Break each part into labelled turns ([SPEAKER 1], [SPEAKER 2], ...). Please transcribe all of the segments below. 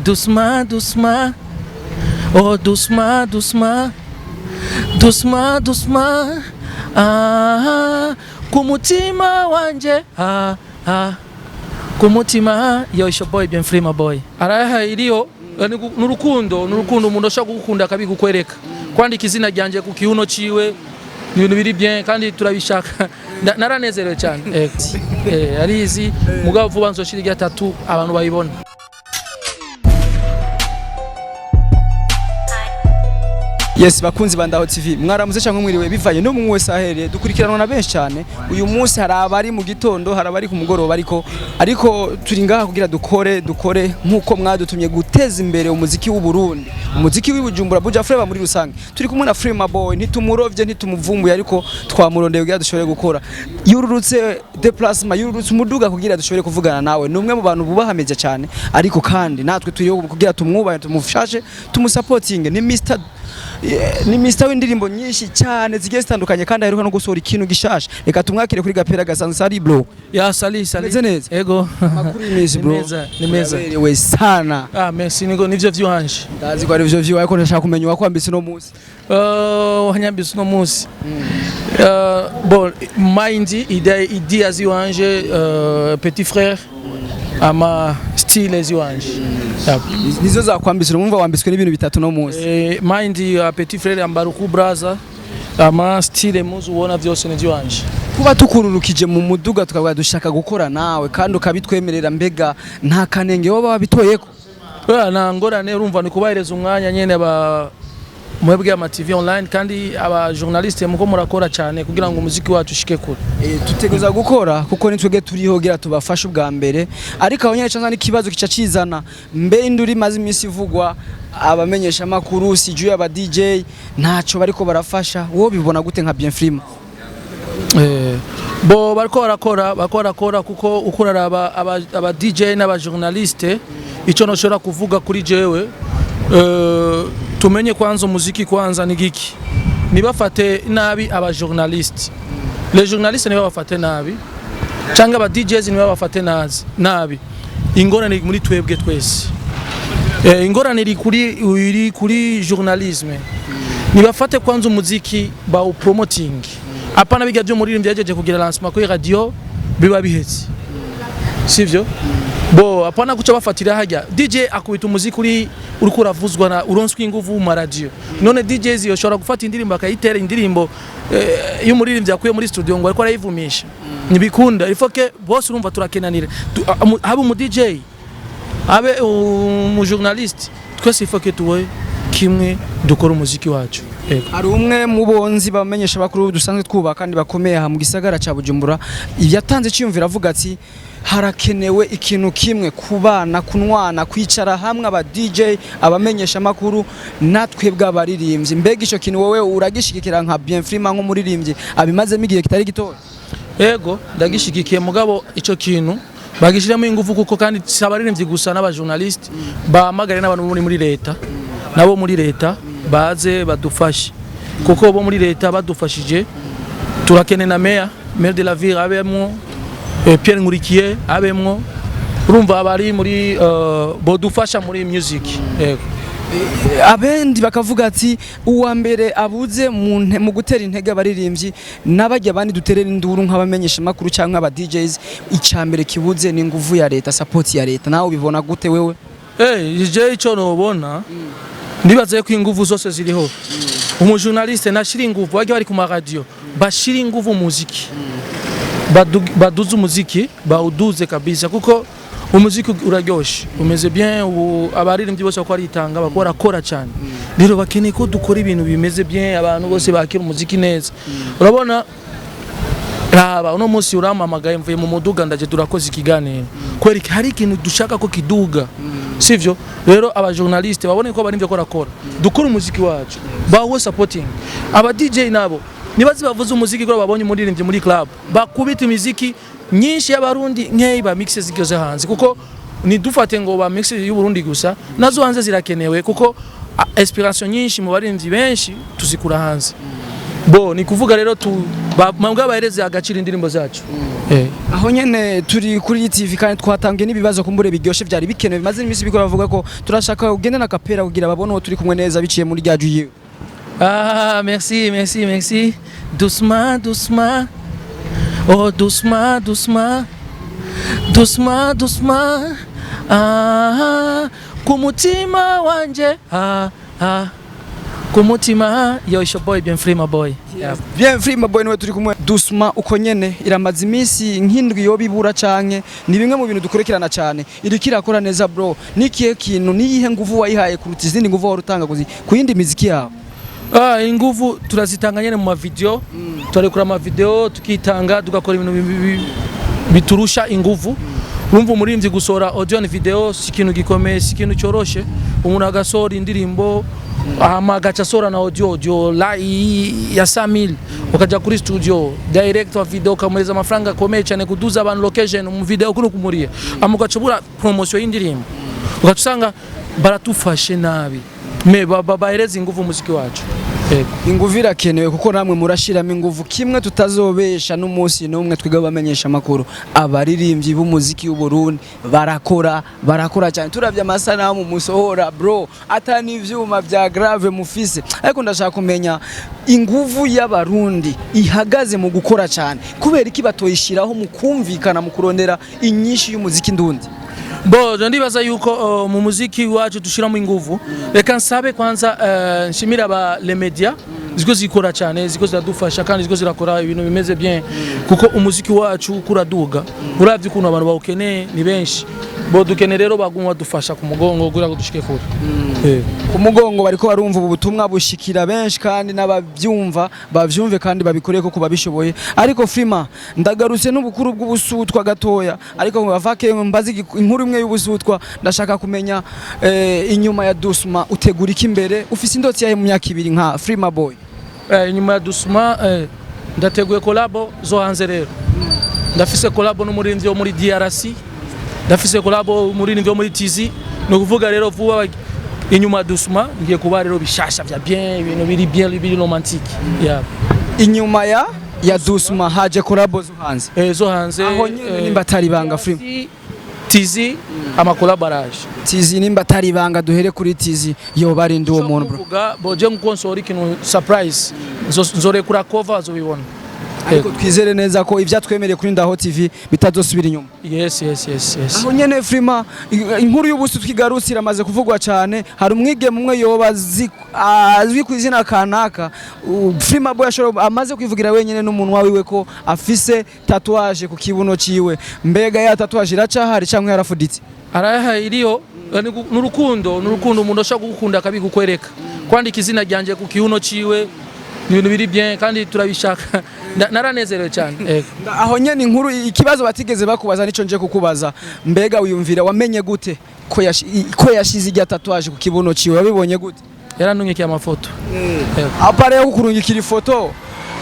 [SPEAKER 1] doucement doucement oh doucement doucement doucement doucement kumutima wanje kumutima yo isho boy bien free my boy araha iliyo nurukundo umuntu ashaka gukunda akabigukwereka kwandika izina ryanje ku kiuno ciwe ni ibintu biri bien kandi turabishaka naranezerewe cyane arizi mugabo vuba nzoshira irya tatu abantu bayibona.
[SPEAKER 2] Yes bakunzi bandaho TV mwaramuze cyangwa mwiriwe bivanye no mu wese ahereye dukurikiranwa na benshi cyane uyu munsi hari abari mu gitondo hari abari ku mugoroba ariko turi ngaha kugira dukore nkuko mwadutumye guteza imbere umuziki w'u Burundi umuziki w'Ibujumbura Buja Flava muri rusange turi kumwe na Free My Boy ntitumurovye ntitumuvumbuye ariko twamurondeye kugira dushobore gukora yururutse déplacement yururutse umuduga kugira dushobore kuvugana nawe numwe mu bantu bubahameze cyane ariko kandi natwe turiyo kugira tumwubaye tumufashe tumusupporting ni Mr w'indirimbo nyinshi cyane zigiye zitandukanye kandi aheruka no gusohora ikintu gishasha reka tumwakire kuri Gapera gasanzwe ari bro
[SPEAKER 1] ya sali
[SPEAKER 2] neza
[SPEAKER 1] ego
[SPEAKER 2] makuru imezi bro
[SPEAKER 1] ni meza
[SPEAKER 2] we sana
[SPEAKER 1] merci nivyo vyuhanje
[SPEAKER 2] ndazi ko ari vyo vyo ariko ndashaka kumenya wakwambise no munsi
[SPEAKER 1] wanyambise no munsi bon mind idea ziwanje petit frère ama style ziwanje
[SPEAKER 2] nizo zakwambisira umva wambiswe n'ibintu bitatu no munsi
[SPEAKER 1] mind ya petit frère ambaruku brother ama style muzu ubona byose niziwanje
[SPEAKER 2] kuba tukururukije mu muduga tukaba dushaka gukora nawe kandi ukabitwemerera mbega nta kanenge baba babitoyeko
[SPEAKER 1] na ngorane urumva ni kubahereza umwanya nyene mwebwe ama TV online kandi aba journaliste muko murakora cyane kugira ngo umuziki wacu ushike kure
[SPEAKER 2] tuteguza gukora kuko nitwege turiho gira tubafasha ubwa mbere ariko abanyene cyane ikibazo kica cizana mbe induri mazi imisi ivugwa abamenyesha makuru sijuye aba DJ ntaco bariko barafasha wo bibona gute nka bien frima
[SPEAKER 1] bo bariko barakora kuko ukurara aba DJ n'aba journaliste ico noshora kuvuga kuri jewe tumenye kwanza umuziki kwanza ni giki nibafate nabi aba journaliste les journalistes niba bafate nabi cyangwa aba DJs niba bafate nabi ingorane muri twebwe twese ingorane iri kuri journalisme nibafate kwanza umuziki ba promoting apana bijya byo muri rimwe byajeje kugira lancement kuri radio biba bihetse sivyo bo apana kuca bafatira hajya DJ akubita umuziki uri kuravuzwa na uronswe inguvu mu radio none DJs yoshora gufata indirimbo akayitera indirimbo y'umuririmbyi yakuye muri studio ngo ariko arayivumisha nibikunda ifoke bose urumva turakenanira habe mu DJ abe mu journaliste twese ifoke tuwe kimwe dukora umuziki wacu
[SPEAKER 2] hari umwe mu bonzi bamenyesha bakuru dusanzwe twuba kandi bakomeye ha mu gisagara ca Bujumbura yatanze cyumvira avuga ati harakenewe ikintu kimwe kubana kunwana kwicara hamwe aba DJ abamenyesha makuru natwe bw'abaririmbyi mbega ico kintu wowe uragishigikira nka bien frima nko muririmbyi abimaze migiye kitari gitoya
[SPEAKER 1] yego ndagishigikiye mugabo ico kintu bagishiramo ingufu kuko kandi sabaririmbyi gusa n'aba journaliste bahamagare n'abantu muri leta nabo muri leta baze badufashe kuko bo muri leta badufashije turakene na maire de la ville abemwo Pierre Nkurikiye abemwo urumva abari muri bodufasha muri music
[SPEAKER 2] abendi bakavuga ati uwa mbere abuze mu gutera intege abaririmbyi nabajya bandi duterera induru nk'abamenyesha makuru cyangwa aba DJs icambere kibuze ni nguvu ya leta support ya leta nawe ubibona gute wewe
[SPEAKER 1] je ico nobona ndibaze ko inguvu zose ziriho umujournaliste nashira inguvu bajya bari ku ma radio bashira inguvu muziki baduze umuziki bawuduze kabisa kuko umuziki uraryoshe umeze bien abaririmbyi bose ko aritanga bakora cyane rero bakeneye ko dukora ibintu bimeze bien abantu bose bakira umuziki neza urabona raba uno munsi uramamagaye mvuye mu muduga ndaje turakoze ikiganiro kweri hari ikintu dushaka ko kiduga sivyo rero aba journaliste babone ko bari mvye korakora dukora umuziki wacu bawo supporting aba DJ nabo nibazi bavuze umuziki ko babonye umuririmbyi muri club bakubita imiziki nyinshi y'abarundi nk'ey ba mixes zigoze hanze kuko ni dufate ngo ba mixes y'u Burundi gusa nazo hanze zirakenewe kuko inspiration nyinshi mu baririmbyi benshi tuzikura hanze bo ni kuvuga rero mambwa bahereze agaciro indirimbo zacu.
[SPEAKER 2] Aho nyene turi kuri TV kandi twatangiye n'ibibazo kumbure biryoshe byari bikenewe bimaze imisi biko bavuga ko turashaka ugende na kapera kugira babone uwo turi kumwe neza biciye muri ryaju yiwe.
[SPEAKER 1] Merci. Doucement. Oh doucement. Kumutima wanje. Kumutima yo isho boy bien free my boy.
[SPEAKER 2] Bien free my boy niwe turi kumwe. Doucement uko nyene iramaze imisi nk'indwi yo bibura canke ni bimwe mu bintu dukorekerana cyane. Irikira akora neza bro. Nikiye kintu niyihe nguvu wayihaye kuruta izindi nguvu warutanga ku yindi miziki yawe.
[SPEAKER 1] Inguvu turazitanga nyene mu ma video. Turekura ama video tukitanga tugakora ibintu biturusha inguvu. Urumva umurimvyi gusora audio ni video sikintu gikomeye sikintu cyoroshe. Umuntu agasora indirimbo agaca asora na audio ya 5000 ukaja kuri studio direct wa video ukamureza amafaranga akomeye cyane kuduza abantu location mu video kuno kumuriye amugacubura promotion y'indirimbo ugatusanga baratufashe nabi me bahereza inguvu muziki wacu.
[SPEAKER 2] Inguvu irakenewe kuko namwe murashiramo inguvu kimwe tutazobesha n'umunsi n'umwe twiga bamenyesha makuru abaririmbyi b'umuziki w'u Burundi barakora cyane turavye amasanamu musohora bro atani ivyuma vya grave mufise ariko ndashaka kumenya inguvu y'abarundi ihagaze mu gukora cyane kubera iki batoyishiraho mu kumvikana mu kurondera inyinshi y'umuziki ndundi.
[SPEAKER 1] Bo ndibaza yuko mu muziki wacu dushiramo inguvu reka nsabe kwanza nshimira aba les media ziko zikora cyane ziko ziradufasha kandi ziko zirakora ibintu bimeze bien kuko umuziki wacu kuraduga uravye kuno abantu bawukeneye ni benshi bo dukeneye rero bagumwa dufasha ku mugongo kugira ngo dushike kure.
[SPEAKER 2] Ku mugongo bariko barumva ubutumwa bushikira benshi kandi n'abavyumva bavyumve kandi babikore ko kubabishoboye ariko Frima ndagarutse n'ubukuru bw'ubusutwa gatoya ariko bavake mbazi inkuru imwe y'ubusutwa ndashaka kumenya inyuma ya Doucement utegura iki imbere ufise indotsi yahe mu myaka 2 nka Frima boy.
[SPEAKER 1] Inyuma ya Doucement ndateguye collabo zo hanze rero ndafise collabo n'umurinzi wo muri DRC ndafise collabo umurinzi wo muri TZ no kuvuga rero vuba inyuma Doucement ngiye kuba rero bishasha vya bien ibintu biri romantique.
[SPEAKER 2] Inyuma ya Doucement haje collabo zo hanze
[SPEAKER 1] zo hanze
[SPEAKER 2] aho nyene nimba atari banga Frima
[SPEAKER 1] TZ ama collaborage
[SPEAKER 2] TZ nimba atari banga duhere kuri TZ yo barindi uwo muntu bro
[SPEAKER 1] kuvuga boje mukonsori kinu surprise nzore kura cover zo bibona
[SPEAKER 2] ariko twizere neza ko ivya twemereye kuri Ndaho TV bitazosubira inyuma.
[SPEAKER 1] Yes.
[SPEAKER 2] Aho nyene Frima inkuru y'ubusu twigarusira amaze kuvugwa cyane hari umwige mumwe yoba azwi ku izina kanaka Frima boy amaze kwivugira wenyene n'umunwa wiwe ko afise tatuage ku kibuno ciwe mbega ya tatuage iracahari cyangwa yarafuditse
[SPEAKER 1] araha iriyo n'urukundo umuntu ashaka gukunda akabigukwereka kwandika izina ryanje ku kibuno ciwe ibintu biri bien kandi turabishaka naranezerewe cyane.
[SPEAKER 2] Aho nyene inkuru ikibazo batigeze bakubaza nico nje kukubaza mbega wiyumvira wamenye gute ko yashize irya tatuage ku kibuno ciwe wabibonye gute?
[SPEAKER 1] Yaranungikiye amafoto.
[SPEAKER 2] Apare yo kurungikira ifoto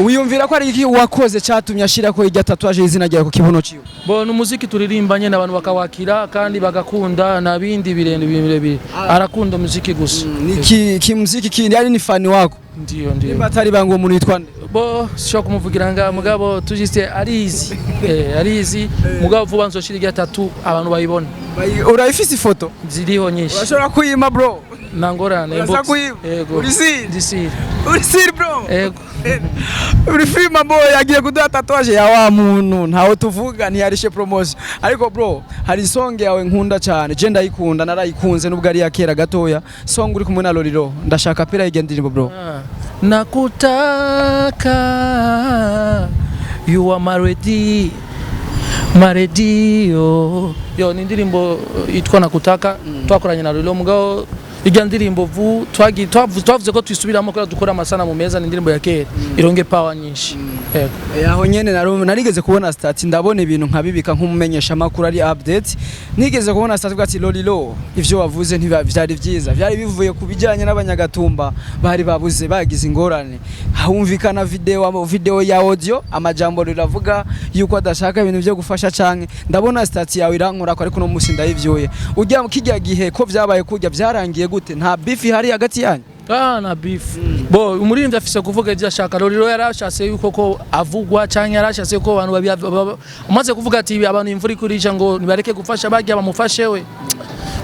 [SPEAKER 2] wiyumvira ko ari iki wakoze cyatumye ashira ko irya tatuage izina ryawe ku kibuno ciwe?
[SPEAKER 1] Bo n'umuziki turirimbanye n'abantu bakawakira kandi bagakunda nabindi birebire arakunda umuziki gusa.
[SPEAKER 2] Niki muziki kindi ari ni fan wako?
[SPEAKER 1] Ndio.
[SPEAKER 2] Nimba atari bango umuntu yitwa nde?
[SPEAKER 1] Bo sho kumuvugira nga mugabo tujiste arizi mugabo vuba nzoshira irya tatu abantu bayibona.
[SPEAKER 2] Urayifise ifoto?
[SPEAKER 1] Ziriho nyinshi.
[SPEAKER 2] Urashobora kuyima bro?
[SPEAKER 1] Nangorane
[SPEAKER 2] inbox. Yego. Uri sir bro?
[SPEAKER 1] Yego.
[SPEAKER 2] Uri Frima boy yagiye kuduha tatuage ya wa muntu ntaho tuvuga ntiyarishe promotion ariko bro hari song yawe nkunda cyane je ndayikunda narayikunze nubwo ari yakera gatoya song uri kumwe na Lolilo ndashaka pera yigendirimbo bro.
[SPEAKER 1] Nakutaka you are my radio yo ni indirimbo itwa Nakutaka twakoranye na Lolilo mugabo ijya ndirimbo twavuze ko twisubiramo ko dukora amasana mu meza n'indirimbo ya kera ironge power nyinshi.
[SPEAKER 2] Aho nyene narigeze kubona stats ndabona ibintu nkabibika nk'umumenyesha makuru ari update nigeze kubona stats bwati Lolilo ivyo wavuze ntivyari vyiza vyari bivuye ku bijyanye n'abanyagatumba bari babuze bagize ingorane humvikana video ya audio amajambo riravuga yuko adashaka ibintu byo gufasha canke ndabona stats yawe irankora ko ariko no musi ndayivyoye ujya kijya gihe ko vyabaye kujya byarangiye gute nta beef hari hagati yanyu?
[SPEAKER 1] Na beef bo umuririmbyi afise kuvuga ibyo ashaka rero yarashatse yuko ko avugwa cyangwa yarashatse ko abantu umaze kuvuga ati abantu imvura ikurisha ngo nibareke gufasha bagiye bamufashe we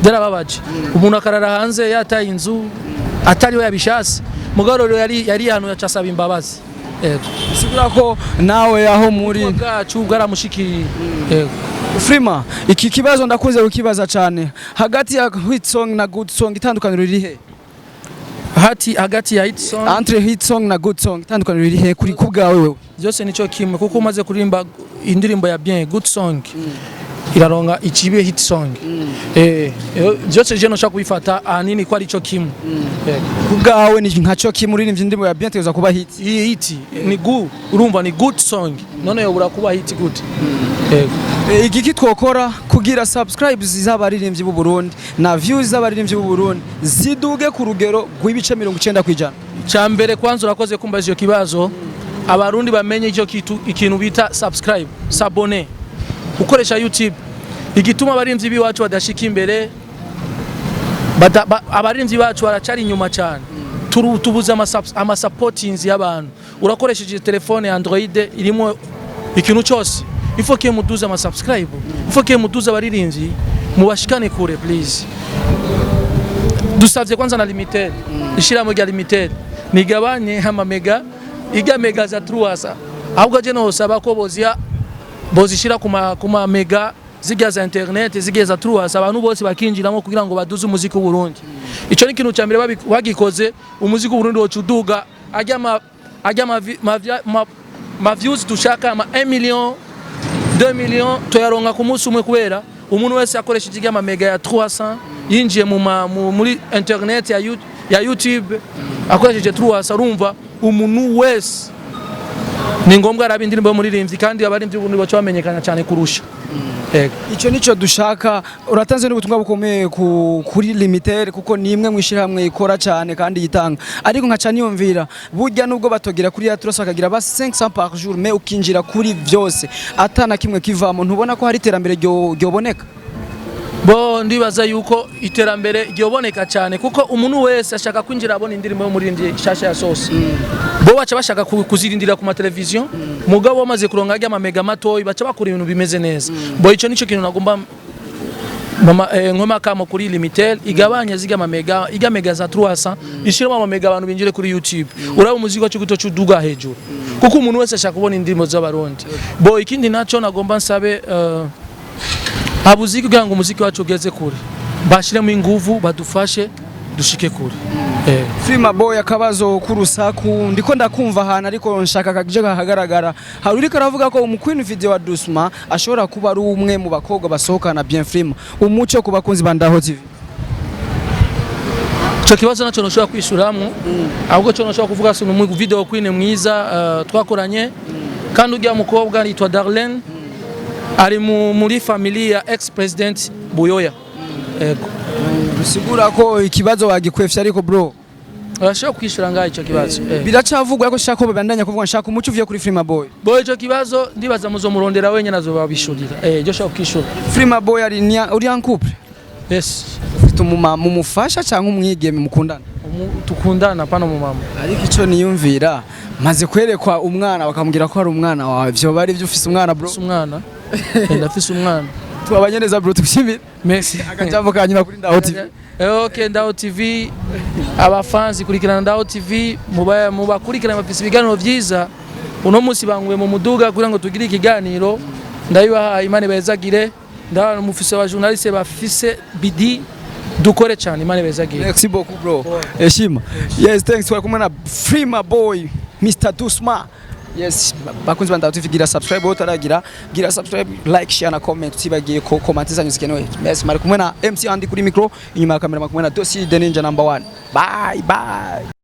[SPEAKER 1] byarababaje umuntu akarara hanze yataye inzu atari we yabishase mugaro rero yari hano yacasaba imbabazi yego
[SPEAKER 2] sigura ko nawe aho muri
[SPEAKER 1] bwacu bwaramushikiriye yego
[SPEAKER 2] Frima iki kibazo ndakunze kukibaza cyane hagati ya hit song na good song itandukaniro riri he
[SPEAKER 1] hagati ya hit song
[SPEAKER 2] entre hit song na good song itandukaniro riri he kuri kubwawe wewe
[SPEAKER 1] byose nico kimwe kuko umaze kurimba indirimbo ya bien good song iraronga ikibe hit song byose je no shaka kubifata ahanini ko ari cyo kimwe
[SPEAKER 2] kubwawe ni nkaco kimwe uririmbye indirimbo ya bien tegeza kuba hit
[SPEAKER 1] hit ni good urumva ni good song none yo burakuba hit good
[SPEAKER 2] igiki twokora kugira subscribes z'abaririmbyi b'u Burundi na views z'abaririmbyi b'u Burundi ziduge ku rugero rw'ibice 90%.
[SPEAKER 1] Cyambere kwanza urakoze kumbaza iyo kibazo abarundi bamenye icyo ikintu bita subscribe s'abonner ukoresha YouTube igituma abaririmbyi biwacu badashika imbere abaririmbyi bacu baracari inyuma cyane tubuza ama supportings y'abantu urakoresheje telefone Android irimo ikintu cyose il faut que muduze ama subscribe il faut que muduze abaririmbyi mubashikane kure please dusavye kwanza na limited ishira mu limited nigabanye ama mega iga mega za truasa ahubwo je no saba ko bozishira kuma mega ziga za internet ziga za truasa abantu bose bakinjiramo kugira ngo baduze umuziki w'u Burundi ico ni kintu cyambere bagikoze umuziki w'u Burundi wocuduga ajya ma views dushaka ama 1 million 2 millions toyaronga ku munsi umwe kubera umuntu wese akoresha igama mega ya 300 yinjiye muri internet ya YouTube akoresheje 300 urumva umuntu wese ni ngombwa arabe indirimbo y'umuririmbyi kandi abaririmbyi ubundi bacho bamenyekana cyane kurusha
[SPEAKER 2] ico nico dushaka uratanze n'ubutumwa bukomeye kuri limited kuko ni imwe mwishirahamwe ikora cyane kandi yitanga ariko nkaca niyumvira burya nubwo batogira kuri ya turasa akagira ba 500 par jour mais ukinjira kuri byose atana kimwe kivamo ntubona ko hari iterambere ryoboneka
[SPEAKER 1] bo ndibaza yuko iterambere ryoboneka cyane kuko umuntu wese ashaka kwinjira abona indirimbo y'umuririmbyi shasha ya sauce bo bacha bashaka kuzirindira ku matelevizion mugabo bamaze kuronga ajya ama mega mato bacha bakora ibintu bimeze neza bo ico nico kintu nagomba ngoma kama kuri limited igabanya ziga ama mega iga mega za 300 ishiramo ama mega abantu binjire kuri YouTube uraba umuziki wacu guto cuduga hejuru kuko umuntu wese ashaka kubona indirimbo z'abarundi bo ikindi naco nagomba nsabe abuziki kugira ngo umuziki wacu ugeze kure bashiremo inguvu badufashe dushike kure
[SPEAKER 2] Frima boy akabazo kurusaku ndiko ndakumva hana ariko nshaka kagije kahagaragara haruri karavuga ko umukwini video wa Dusma ashobora kuba ari umwe mu bakobwa basohokana bien Frima umuco ku bakunzi bandaho TV
[SPEAKER 1] cyo kibazo naco noshobora kwishuramwe ahubwo cyo noshobora kuvuga sunu mu video queen mwiza twakoranye kandi ujya mukobwa yitwa Darlene ari muri familia ex president Buyoya
[SPEAKER 2] sigura ko ikibazo wagikwefya ariko bro
[SPEAKER 1] urashobora kwishura ngaho icyo kibazo
[SPEAKER 2] biracavugwa ko shaka babandanya kuvuga nshaka umuco uvuye kuri Frima boy
[SPEAKER 1] icyo kibazo ndibaza muzo murondera wenye nazo babishurira cyo shaka kwishura
[SPEAKER 2] Frima boy uri en couple
[SPEAKER 1] yes
[SPEAKER 2] ufite umufasha cyangwa umwigeme mukundana
[SPEAKER 1] tukundana pano mu mama
[SPEAKER 2] ariko ico niyumvira maze kwerekwa umwana bakambwira ko ari umwana wawe byo bari byo ufise umwana bro
[SPEAKER 1] umwana ndafise umwana
[SPEAKER 2] tubabanye neza bro tukushimira
[SPEAKER 1] merci
[SPEAKER 2] akajambo kanyina kuri Ndaho TV
[SPEAKER 1] okay Ndaho TV abafanzi kurikirana Ndaho TV mubakurikirana bafise ibiganiro vyiza uno munsi banguye mu muduga kugira ngo tugire ikiganiro ndayibaha Imana bezagire ndabana mufise wa journaliste bafise bidi dukore cyane Imana bezagire
[SPEAKER 2] merci beaucoup bro eshima yes thanks for kumana Frima boy Mr. Dusma yes bakunzi bandaho TV gira subscribe utaragira gira subscribe like share na comment tibagiye ko comment zanyu zikenewe merci mari kumwe na MC Andy kuri micro inyuma ya kamera kumwe na Dosi the Ninja number 1 bye